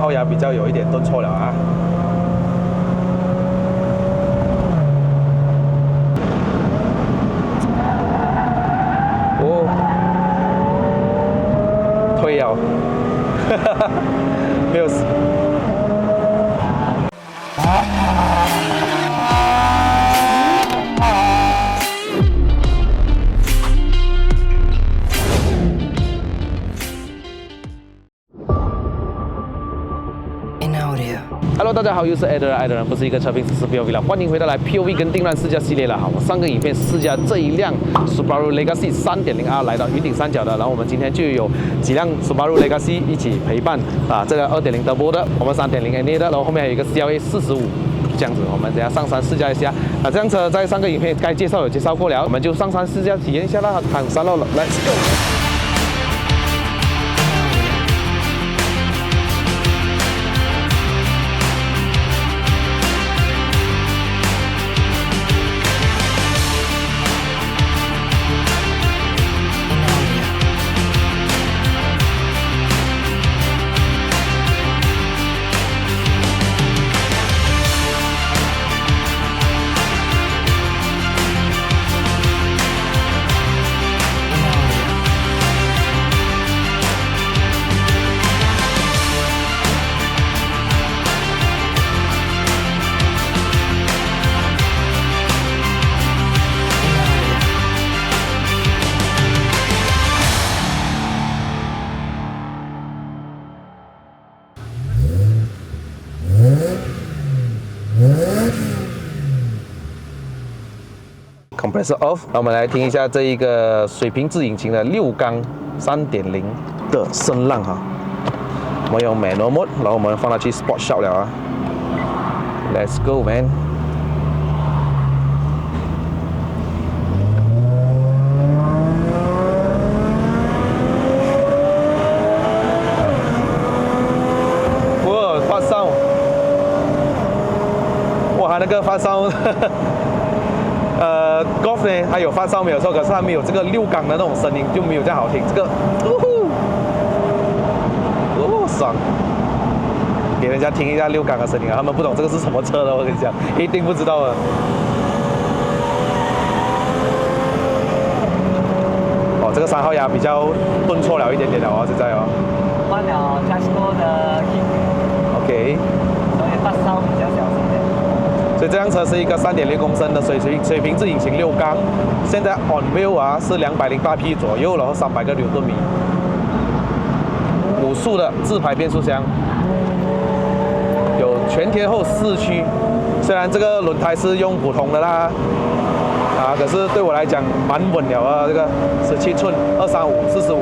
号牙比较有一点顿挫了啊。哦，推了，没有死。Hello， 大家好，又是 Eder， 爱的人不是一个车评，只是 POV 了。欢迎回到来 POV 跟定乱试驾系列了。好，我上个影片试驾这一辆 Subaru Legacy 3.0R 来到云顶三角的，然后我们今天就有几辆 Subaru Legacy 一起陪伴啊，这个2.0 Turbo 的，我们3.0 NA 的，然后后面还有一个 CLA 45。这样子，我们等下上山试驾一下。这辆车在上个影片该介绍有介绍过了，我们就上山试驾体验一下啦。上山喽 ，Let's go！Compressor off， 那我们来听一下这一个水平自引擎的6缸3.0的声浪哈。我们用 Manual Mode， 然后我们放它去 Sport Shop 了啊。Let's go man！ 哇，发烧！哇，它那个发烧。Golf 呢，它有发烧没有错，可是它没有这个6缸的那种声音，就没有这样好听。这个，爽！给人家听一下6缸的声音啊，他们不懂这个是什么车的，我跟你讲，一定不知道的。哦，这个3号牙比较顿挫了一点点了哦，现在哦。换了 Jasco 的 OK。所以发烧比较小心点。所以这辆车是一个3.0公升的水平自引擎6缸，现在 on wheel 啊是208匹左右，然后300个牛顿米，5速的自排变速箱，有全天候4驱。虽然这个轮胎是用普通的啦，可是对我来讲蛮稳了啊，这个17寸235/45。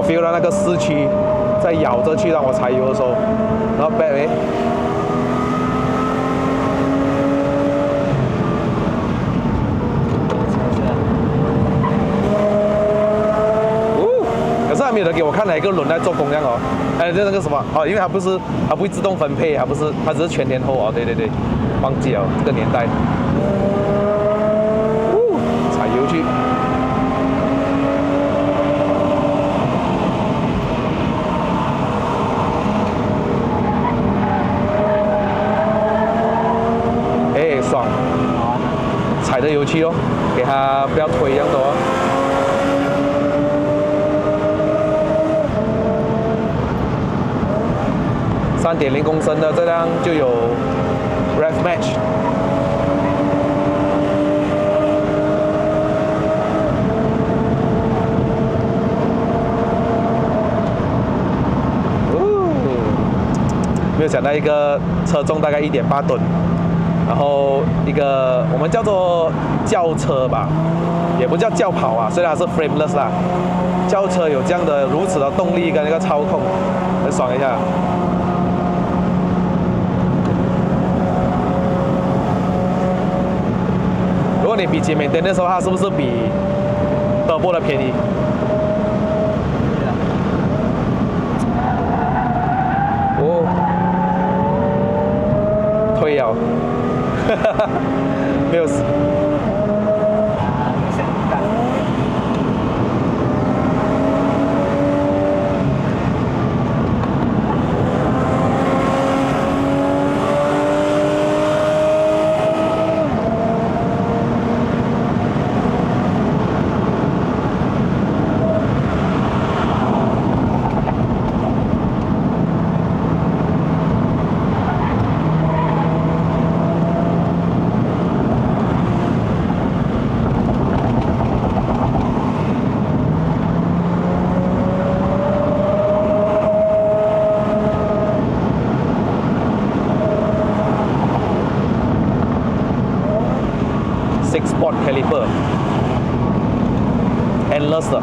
feel 到那个4驱在咬着去让我踩油的时候，然后 bad 没？可是还没有人给我看哪一个轮在做工样哦。就那个什么哦，因为它不会自动分配，它只是全天候哦。对对对，忘记了这个年代。踩油去。爽，踩着油漆哦，给它不要推这样子哦。3.0公升的这辆就有 Rev Match。没有想到一个车重大概1.8吨。然后一个我们叫做轿车吧，也不叫轿跑啊，虽然它是 frameless 啦，轿车有这样的如此的动力跟那个操控，很爽一下。如果你比起缅甸的时候，它是不是比德波的便宜？哦，推摇。没有死。caliper，endless 的。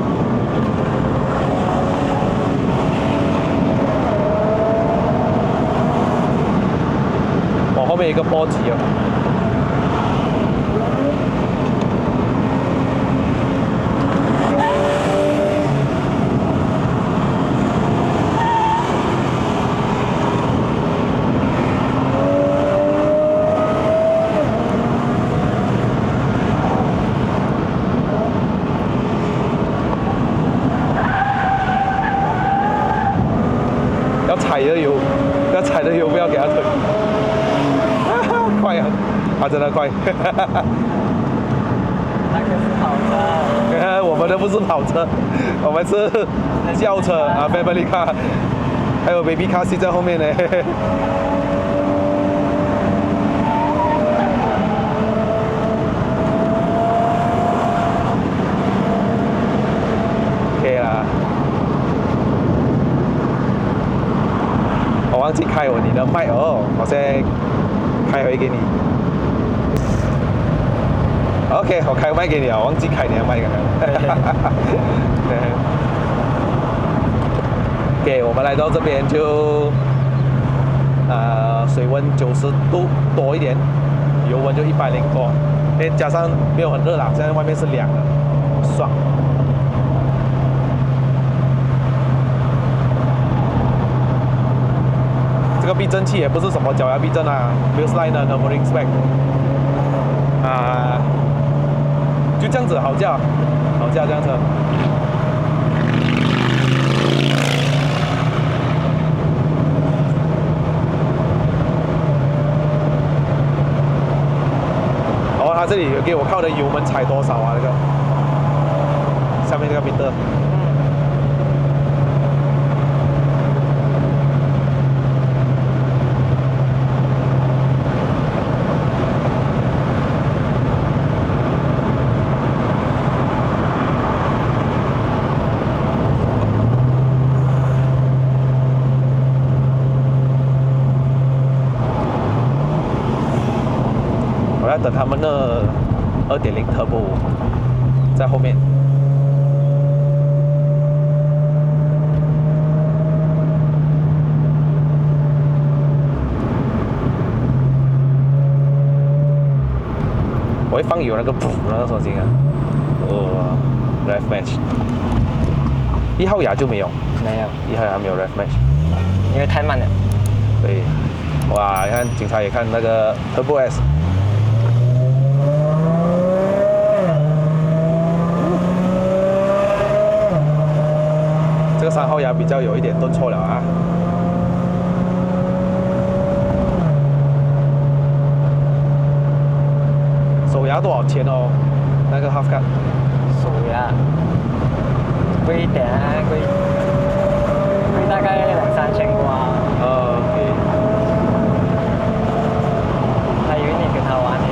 我后面有一个波级哦。要踩的油不要给它推，快啊！它真的快。那个是跑车。我们的不是跑车，我们是轿车啊 ，family car， 还有 baby car seat 在后面呢。OK 啦。我忘记开你的麦哦，我现在开回给你。OK， 我开麦给你啊，忘记开你的麦刚刚。OK， 我们来到这边就水温90度多一点，油温就100多，加上没有很热啦，现在外面是凉的，爽。这个避震器也不是什么脚牙避震啊 ，Wheelsline 的 Numbering Spec 啊，就这样子好驾，好驾这样子。然后它这里有给我看我的油门踩多少啊？那个下面这个米的。等他们的2.0 Turbo 在后面。我会放有那个那个手机啊，Rev Match。1号牙就没有，没有，1号牙没有 Rev Match， 因为太慢了。对，哇，你看警察也看那个 Turbo S。这个3号牙比较有一点顿挫了啊。手牙多少钱哦？那个 Half Cut。手牙贵一点啊，贵大概2、3千多啊。OK。还以为你跟他玩呢。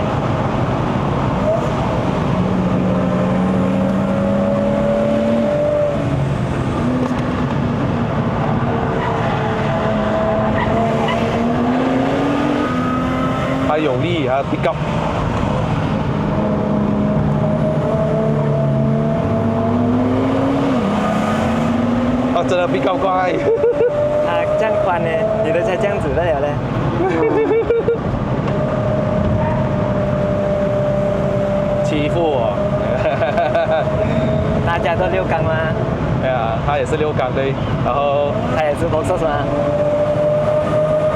它有力，它 pick up。啊，真的 pick up 快。它这样宽呢，你的才这样子的了嘞。欺负我。大家都6缸吗？对啊，他也是6缸对，然后他也是Boxer吗？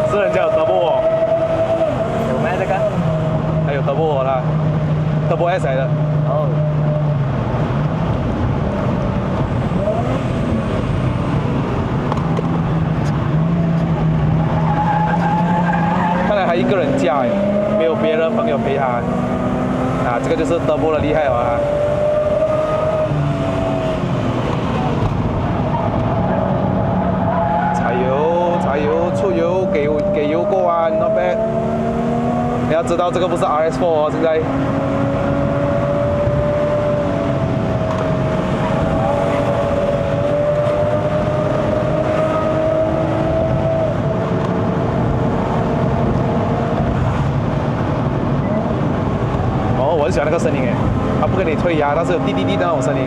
是人家有 Turbo 哦。有没这个？还有 Turbo 啦 ，Turbo S 来的。哦。看来还一个人驾哎，没有别的朋友陪他。啊，这个就是 Turbo 的厉害啊。踩油，出油，给油过弯 ，not bad。你要知道这个不是 RS4 哦，现在。哦，我很喜欢那个声音哎。它不给你推压，但是有滴滴滴的那种声音。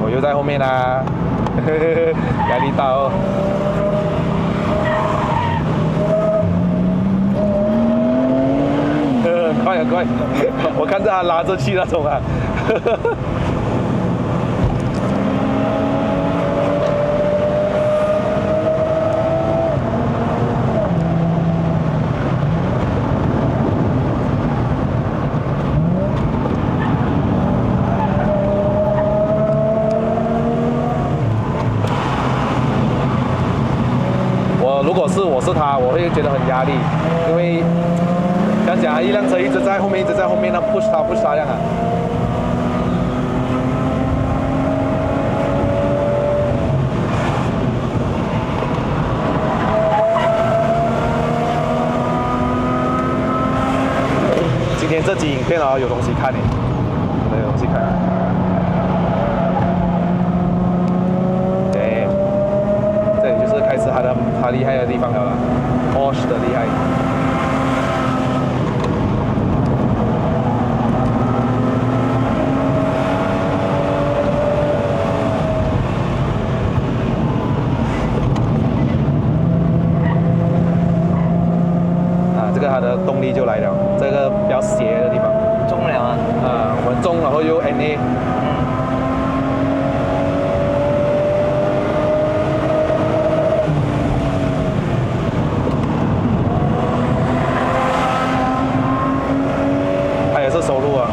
我又在后面啦，压力大哦。很快很快，我看着他拉着去那种啊。如果是我是他，我会觉得很压力，因为刚讲啊，一辆车一直在后面，一直在后面，那 push 他这样啊。今天这集影片啊，有东西看呢，有东西看。开始他厉害的地方了啦 ，Porsche 的厉害。啊，这个它的动力就来了，这个比较斜的地方。中了啊。我们中，然后又 NA。收入啊，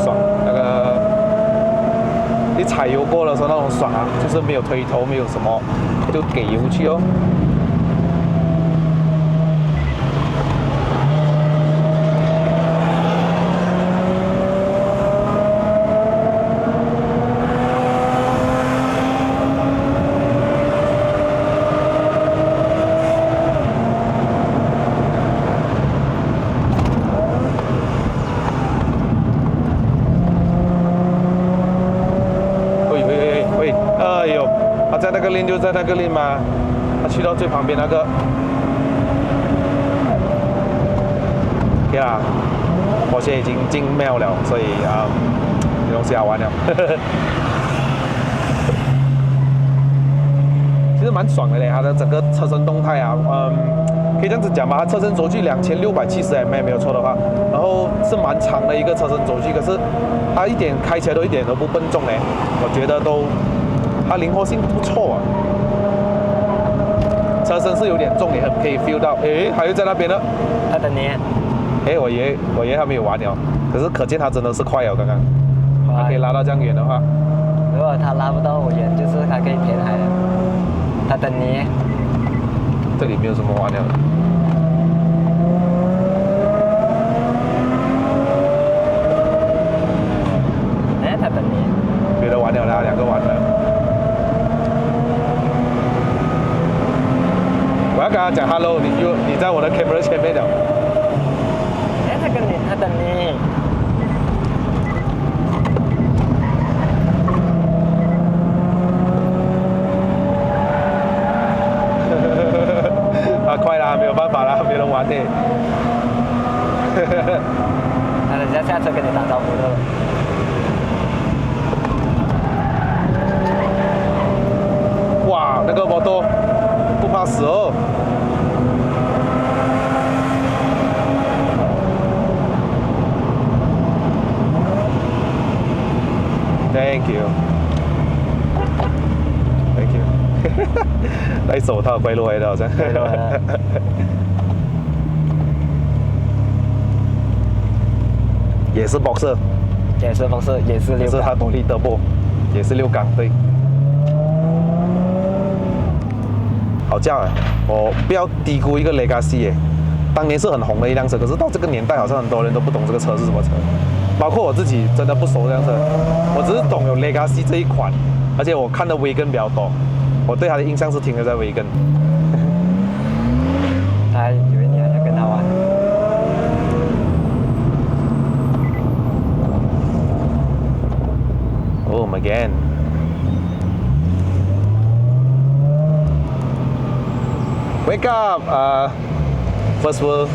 爽，那个一踩油过的时候那种爽啊，就是没有推头，没有什么，就给油去哦。在那个链就在那个链嘛，他去到最旁边那个，对啊，我现在已经进庙了，所以有东西好玩了。其实蛮爽的嘞，它的整个车身动态啊，可以这样子讲吧，它车身轴距2670mm没有错的话，然后是蛮长的一个车身轴距，可是它一点开起来都一点都不笨重嘞，我觉得都。它灵活性不错啊，车身是有点重，也很可以 feel 到。诶，还有在那边呢，他等你。诶，我以为他没有完了，可是可见他真的是快了。刚刚，他可以拉到这样远的话，如果他拉不到我远，就是他可以填海了。他等你。这里没有什么完了。哎，他等你。别的完了啦，2个完了。我要跟他讲 hello， 你在我的 camera 前面了。哎，他等你。快啦，没有办法啦，没人玩的。那人家下车跟你打招呼的。哇，那个摩托不怕死哦。Thank you， Thank you 戴手套，归路回的好像。也是 boxer， 也是boxer，也是6缸。是它动力turbo，也是6缸，对。好叫啊！我不要低估一个 Legacy 耶，当年是很红的一辆车，可是到这个年代，好像很多人都不懂这个车是什么车，包括我自己真的不熟这辆车，我只是懂有 Legacy 这一款，而且我看的Wagon比较多，我对它的印象是停留在Wagon。他还以为你还在跟他玩。Oh my god！ Wake up! First world.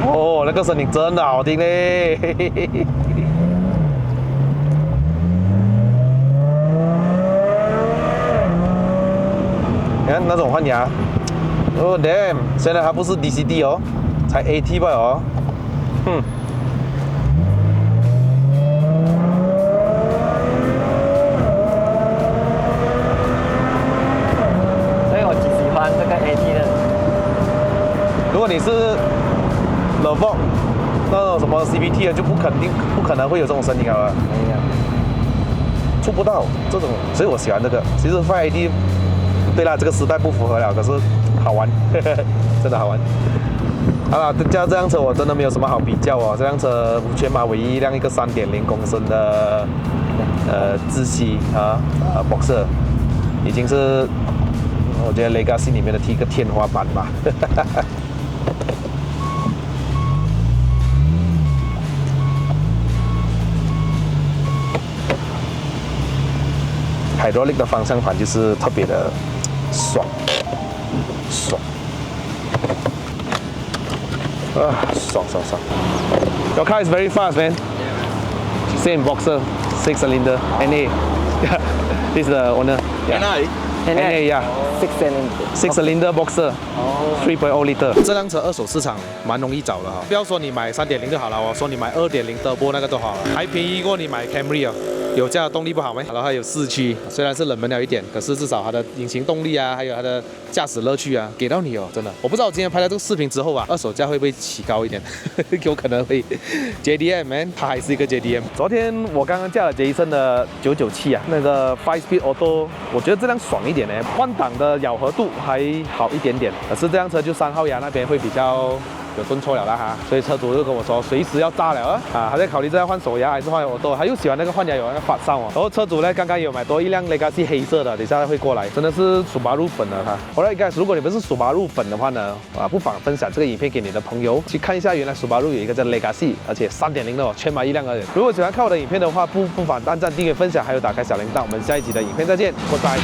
哦，那个声音真的好听嘞！你看那种换牙，哦 damn！ 现在还不是 DCD 哦，才 AT 吧哦，哼。这个 AT 的，如果你是 Levoque 那种什么 CVT 的，就不可能会有这种声音了。没有，触不到这种，所以我喜欢这个。其实 5AD 对啦，这个时代不符合了，可是好玩，真的好玩。好了，这辆车我真的没有什么好比较哦。这辆车全马唯一一辆一个3.0公升的自吸Boxer， 已经是。我觉得 Legacy 里面的一个天花板吧。Hydraulic 的方向盘就是特别的爽。爽。Your car is very fast, man. Same Boxer, 6-cylinder, NA. This is the owner. Yeah. NA 呀 ，6-cylinder Boxer， 3.0 liter。这辆车二手市场蛮容易找的哈，不要说你买3.0就好了，我说你买2.0 Turbo 那个都好了，还便宜过你买 Camry 哦。有这样的动力不好吗？然后还有4驱，虽然是冷门了一点，可是至少它的引擎动力啊，还有它的驾驶乐趣啊，给到你哦，真的。我不知道我今天拍了这个视频之后啊，二手价会不会起高一点？有可能会。JDM man， 它还是一个 JDM。昨天我刚刚驾了杰伊森的997啊，那个 5 Speed Auto， 我觉得这辆爽一点呢，换挡的咬合度还好一点点，可是这辆车就3号牙那边会比较。有顿挫了啦哈，所以车主就跟我说随时要炸了啊，还在考虑这要换手牙还是换耳朵，他又喜欢那个换牙有那个发哨哦。然后车主呢刚刚有买多一辆 Legacy 黑色的，等一下会过来，真的是Subaru粉了哈。Alright guys， 如果你们是Subaru粉的话呢，不妨分享这个影片给你的朋友去看一下，原来Subaru有一个叫 Legacy， 而且3.0的哦，全马一辆而已。如果喜欢看我的影片的话，不妨按赞、订阅、分享，还有打开小铃铛。我们下一集的影片再见，拜拜。